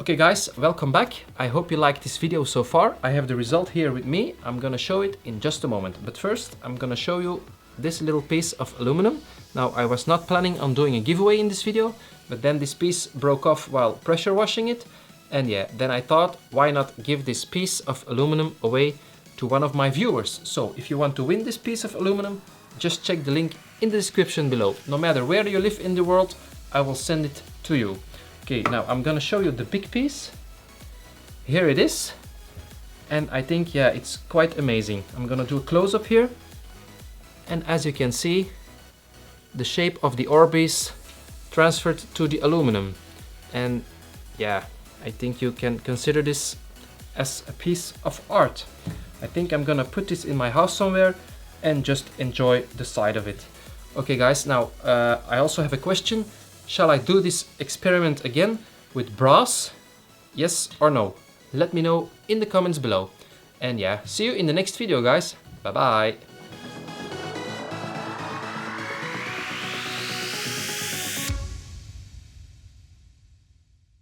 Okay guys, welcome back. I hope you liked this video so far. I have the result here with me. I'm gonna show it in just a moment. But first, I'm gonna show you this little piece of aluminum. Now, I was not planning on doing a giveaway in this video, but then this piece broke off while pressure washing it. And yeah, then I thought, why not give this piece of aluminum away to one of my viewers? So if you want to win this piece of aluminum, just check the link in the description below. No matter where you live in the world, I will send it to you. Okay, now I'm gonna show you the big piece. Here it is. And I think, yeah, it's quite amazing. I'm gonna do a close-up here. And as you can see, the shape of the ORBEEZ transferred to the aluminum. And yeah, I think you can consider this as a piece of art. I think I'm gonna put this in my house somewhere and just enjoy the sight of it. Okay guys, now I also have a question. Shall I do this experiment again with brass? Yes or no? Let me know in the comments below. And yeah, see you in the next video guys. Bye bye.